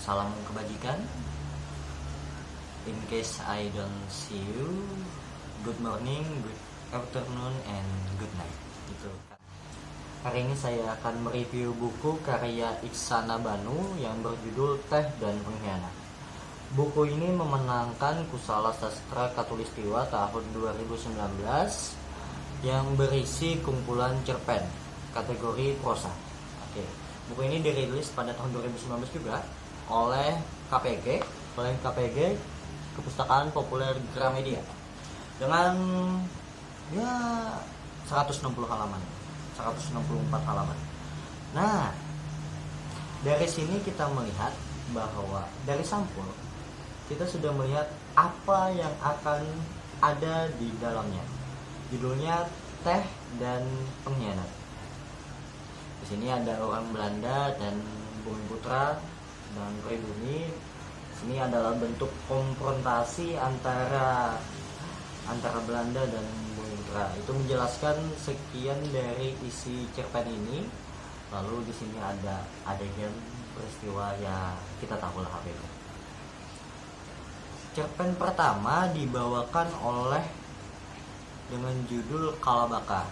Salam kebajikan. In case I don't see you, good morning, good afternoon, and good night. Gitu. Hari ini saya akan mereview buku karya Iksana Banu yang berjudul Teh dan Pengkhianat. Buku ini memenangkan Kusala Sastra Khatulistiwa tahun 2019 yang berisi kumpulan cerpen kategori prosa. Oke. Buku ini dirilis pada tahun 2019 juga oleh KPG, Kepustakaan Populer Gramedia, dengan 164 halaman. Nah, dari sini kita melihat bahwa dari sampul kita sudah melihat apa yang akan ada di dalamnya. Judulnya Teh dan Pengkhianat. Di sini ada orang Belanda dan Bumi Putra dan pribumi. Ini adalah bentuk konfrontasi antara Belanda dan Bumi Putra. Itu menjelaskan sekian dari isi cerpen ini. Lalu di sini ada adegan peristiwa yang kita tahu lah apa itu. Cerpen pertama dibawakan oleh dengan judul Kalabaka.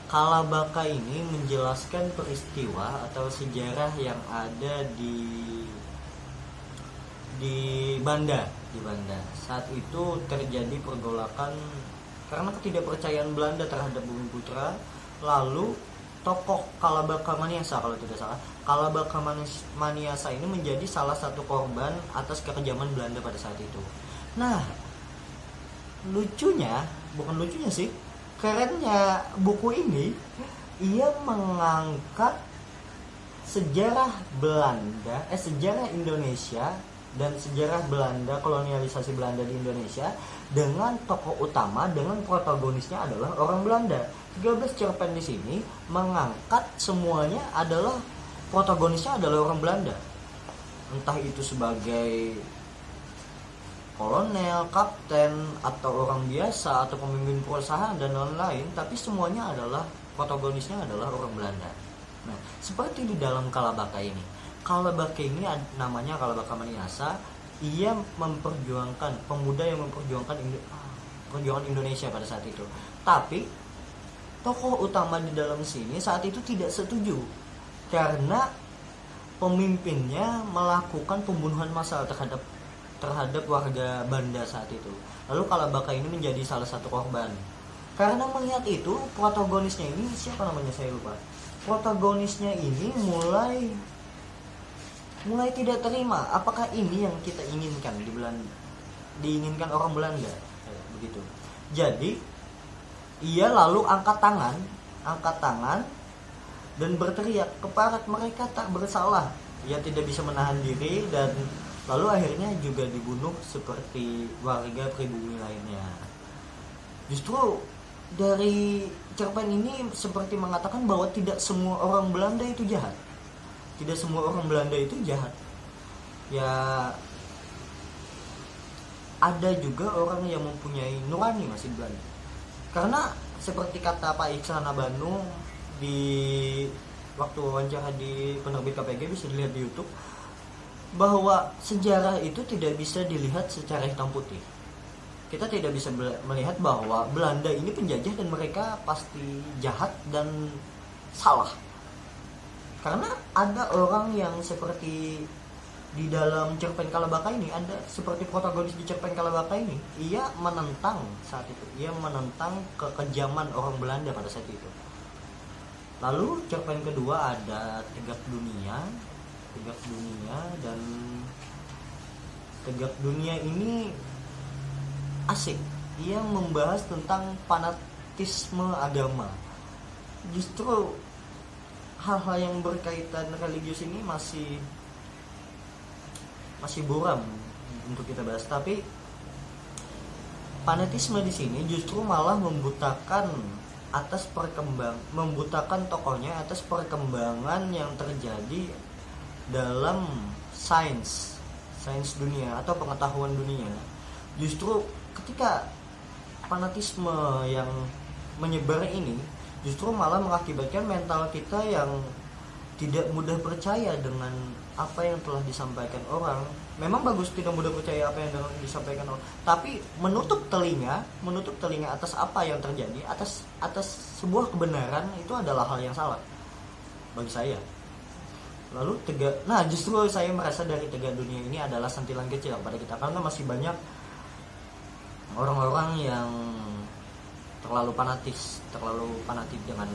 Kalabaka ini menjelaskan peristiwa atau sejarah yang ada di Banda. Saat itu terjadi pergolakan karena ketidakpercayaan Belanda terhadap Bumi Putra. Lalu tokoh Kalabaka Maniasa, kalau tidak salah, Kalabaka Maniasa ini menjadi salah satu korban atas kekejaman Belanda pada saat itu. Nah, kerennya buku ini, ia mengangkat sejarah Indonesia dan sejarah Belanda, kolonialisasi Belanda di Indonesia, dengan tokoh utama, dengan protagonisnya adalah orang Belanda. 13 cerpen di sini mengangkat semuanya adalah protagonisnya adalah orang Belanda. Entah itu sebagai kolonel, kapten, atau orang biasa, atau pemimpin perusahaan dan lain-lain, tapi semuanya adalah protagonisnya adalah orang Belanda. Nah, seperti di dalam Kalabaka ini. Kalabaka ini namanya Kalabaka Maniasa. Ia memperjuangkan, pemuda yang memperjuangkan perjuangan Indonesia pada saat itu. Tapi tokoh utama di dalam sini saat itu tidak setuju karena pemimpinnya melakukan pembunuhan massal terhadap warga Banda saat itu. Lalu Kalabaka ini menjadi salah satu korban. Karena melihat itu, protagonisnya ini siapa namanya saya lupa. Protagonisnya ini mulai tidak terima. Apakah ini yang kita inginkan di Belanda? Diinginkan orang Belanda, begitu. Jadi ia lalu angkat tangan dan berteriak kepada mereka tak bersalah. Ia tidak bisa menahan diri dan lalu akhirnya juga dibunuh seperti warga pribumi lainnya. Justru dari cerpen ini seperti mengatakan bahwa tidak semua orang Belanda itu jahat. Tidak semua orang Belanda itu jahat. Ya, ada juga orang yang mempunyai nurani masih Belanda. Karena seperti kata Pak Iksana Banu di waktu wawancara di penerbit KPG, bisa dilihat di YouTube, bahwa sejarah itu tidak bisa dilihat secara hitam putih. Kita tidak bisa melihat bahwa Belanda ini penjajah dan mereka pasti jahat dan salah. Karena ada orang yang seperti di dalam cerpen Kalabaka ini, ada seperti protagonis di cerpen Kalabaka ini, ia menentang saat itu, ia menentang kekejaman orang Belanda pada saat itu. Lalu cerpen kedua ada Tegak Dunia, dan Tegak Dunia ini asik. Ia membahas tentang fanatisme agama. Justru hal-hal yang berkaitan religius ini masih buram untuk kita bahas. Tapi fanatisme di sini justru malah membutakan tokohnya atas perkembangan yang terjadi dalam sains dunia atau pengetahuan dunia. Justru ketika fanatisme yang menyebar ini justru malah mengakibatkan mental kita yang tidak mudah percaya dengan apa yang telah disampaikan orang. Memang bagus tidak mudah percaya apa yang disampaikan orang, tapi menutup telinga atas apa yang terjadi, atas sebuah kebenaran, itu adalah hal yang salah bagi saya. Lalu justru saya merasa dari tegak dunia ini adalah sentilan kecil pada kita, karena masih banyak orang-orang yang terlalu fanatik dengan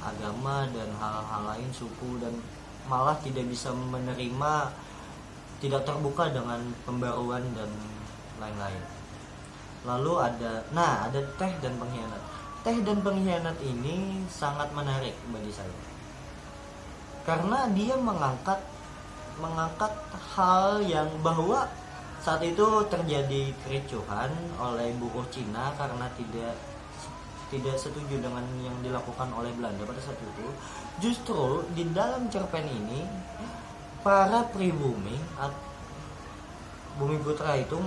agama dan hal-hal lain, suku, dan malah tidak bisa menerima, tidak terbuka dengan pembaruan dan lain-lain. Lalu ada teh dan pengkhianat. Teh dan pengkhianat ini sangat menarik bagi saya, karena dia mengangkat hal yang bahwa saat itu terjadi kericuhan oleh buruh Cina karena tidak setuju dengan yang dilakukan oleh Belanda pada saat itu. Justru di dalam cerpen ini para pribumi Bumi Putra itu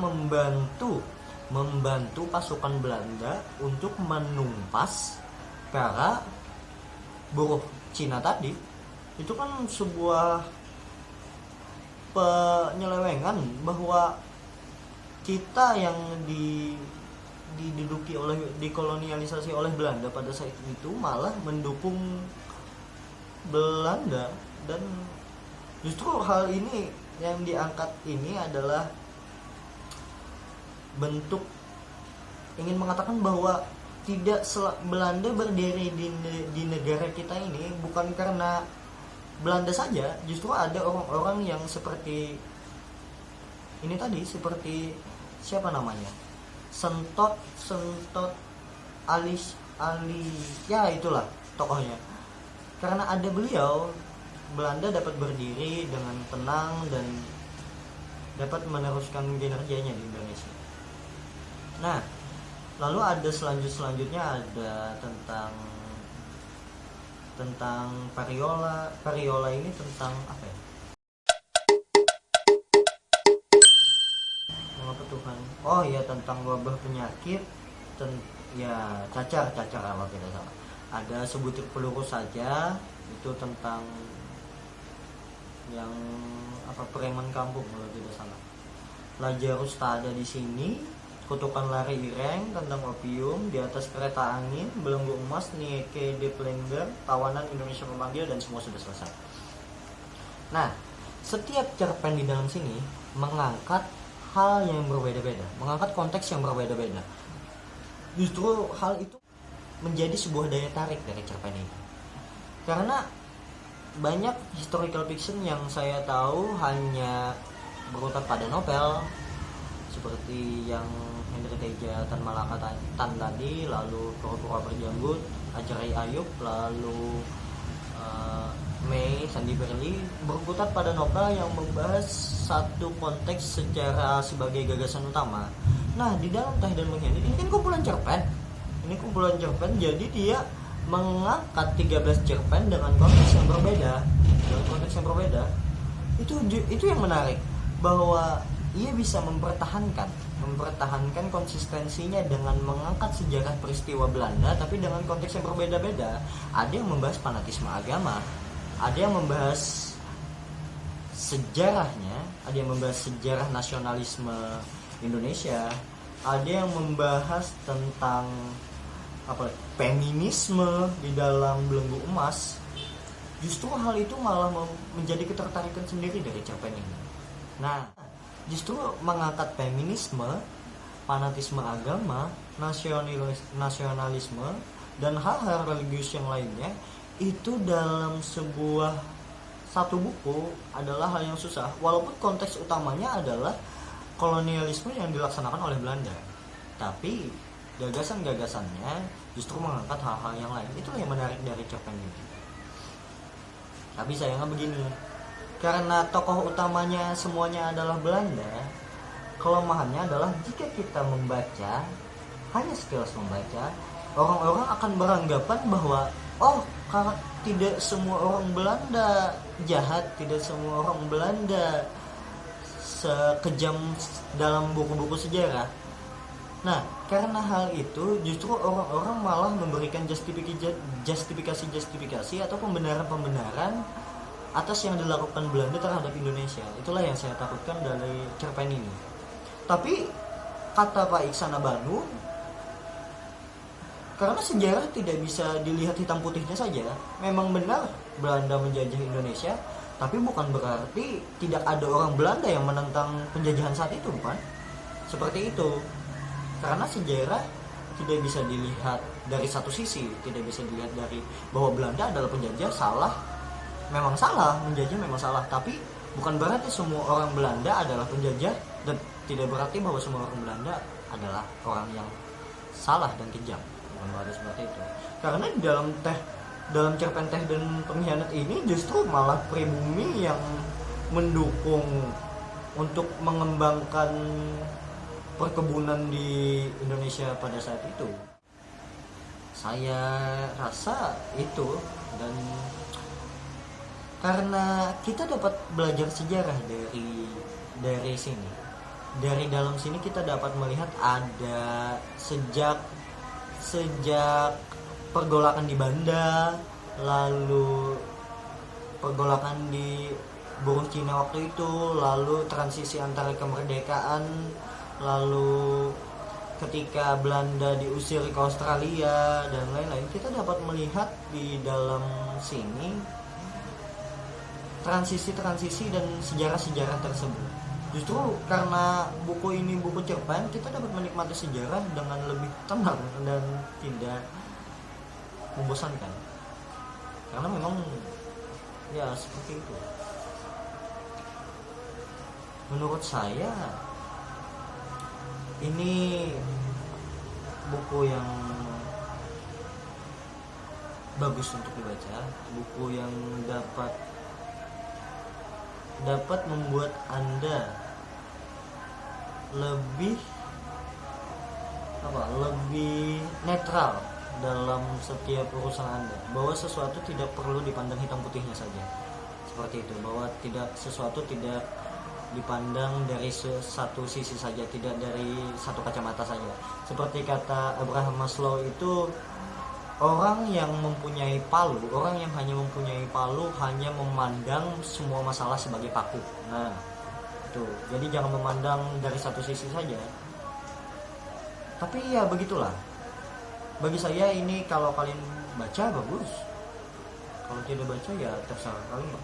membantu pasukan Belanda untuk menumpas para buruh Cina tadi. Itu kan sebuah penyelewengan bahwa kita yang dikolonialisasi oleh Belanda pada saat itu malah mendukung Belanda. Dan justru hal ini yang diangkat ini adalah bentuk ingin mengatakan bahwa Belanda berdiri di negara kita ini bukan karena Belanda saja. Justru ada orang-orang yang seperti ini tadi, seperti siapa namanya, Sentot Ali, ya itulah tokohnya. Karena ada beliau, Belanda dapat berdiri dengan tenang dan dapat meneruskan kinerjanya di Indonesia. Nah, lalu ada selanjutnya ada tentang variola ini tentang apa ya? Apa Tuhan? Oh iya, tentang wabah penyakit, ya cacar kalau tidak salah. Ada sebutir peluru saja, itu tentang yang preman kampung kalau tidak salah. Lazarus tak ada di sini, kutukan lari ireng, tentang opium, di atas kereta angin, belenggu emas, Nike de Plender, tawanan Indonesia memanggil, dan semua sudah selesai. Nah, setiap cerpen di dalam sini mengangkat hal yang berbeda-beda, mengangkat konteks yang berbeda-beda. Justru hal itu menjadi sebuah daya tarik dari cerpen ini, karena banyak historical fiction yang saya tahu hanya berkutat pada novel, seperti yang Hendrik Teja Tan Malaka Tan tadi, lalu Pura-Pura Berjanggut, Ajari Ayub, lalu Mei Sandi Berli, berkutat pada novel yang membahas satu konteks sebagai gagasan utama. Nah, di dalam Teh dan Pengkhianat ini kan kumpulan cerpen, jadi dia mengangkat 13 cerpen dengan konteks yang berbeda. Itu yang menarik, bahwa ia bisa mempertahankan konsistensinya dengan mengangkat sejarah peristiwa Belanda tapi dengan konteks yang berbeda-beda. Ada yang membahas fanatisme agama, ada yang membahas sejarahnya, ada yang membahas sejarah nasionalisme Indonesia, ada yang membahas tentang feminisme di dalam Belenggu Emas. Justru hal itu malah menjadi ketertarikan sendiri dari cerpen ini. Nah, justru mengangkat feminisme, fanatisme agama, nasionalisme, dan hal-hal religius yang lainnya itu dalam satu buku adalah hal yang susah, walaupun konteks utamanya adalah kolonialisme yang dilaksanakan oleh Belanda, tapi gagasan-gagasannya justru mengangkat hal-hal yang lain. Itulah yang menarik dari cerpen ini. Tapi sayangnya begini, karena tokoh utamanya semuanya adalah Belanda, kelemahannya adalah jika kita membaca, hanya sekilas membaca, orang-orang akan beranggapan bahwa karena tidak semua orang Belanda jahat, tidak semua orang Belanda sekejam dalam buku-buku sejarah. Nah, karena hal itu justru orang-orang malah memberikan justifikasi atau pembenaran-pembenaran atas yang dilakukan Belanda terhadap Indonesia. Itulah yang saya takutkan dari cerpen ini. Tapi kata Pak Iksana Banu, karena sejarah tidak bisa dilihat hitam putihnya saja. Memang benar Belanda menjajah Indonesia, tapi bukan berarti tidak ada orang Belanda yang menentang penjajahan saat itu, bukan? Seperti itu. Karena sejarah tidak bisa dilihat dari satu sisi, tidak bisa dilihat dari bahwa Belanda adalah penjajah, salah. Memang salah, menjajah memang salah, tapi bukan berarti semua orang Belanda adalah penjajah, dan tidak berarti bahwa semua orang Belanda adalah orang yang salah dan kejam. Bukan berarti seperti itu. Karena di dalam cerpen Teh dan Pengkhianat ini justru malah pribumi yang mendukung untuk mengembangkan perkebunan di Indonesia pada saat itu. Saya rasa itu, dan karena kita dapat belajar sejarah dari sini. Dari dalam sini kita dapat melihat ada sejak pergolakan di Banda, lalu pergolakan di buruh Cina waktu itu, lalu transisi antara kemerdekaan, lalu ketika Belanda diusir ke Australia dan lain-lain. Kita dapat melihat di dalam sini transisi-transisi dan sejarah-sejarah tersebut. Justru karena buku ini buku cerpen, kita dapat menikmati sejarah dengan lebih tenang dan tidak membosankan. Karena memang ya seperti itu. Menurut saya ini buku yang bagus untuk dibaca, buku yang dapat membuat Anda lebih netral dalam setiap urusan Anda, bahwa sesuatu tidak perlu dipandang hitam putihnya saja, seperti itu, bahwa sesuatu tidak dipandang dari satu sisi saja, tidak dari satu kacamata saja. Seperti kata Abraham Maslow itu, orang yang hanya mempunyai palu hanya memandang semua masalah sebagai paku. Nah, itu. Jadi jangan memandang dari satu sisi saja. Tapi ya begitulah. Bagi saya ini kalau kalian baca bagus. Kalau tidak baca ya terserah kalian.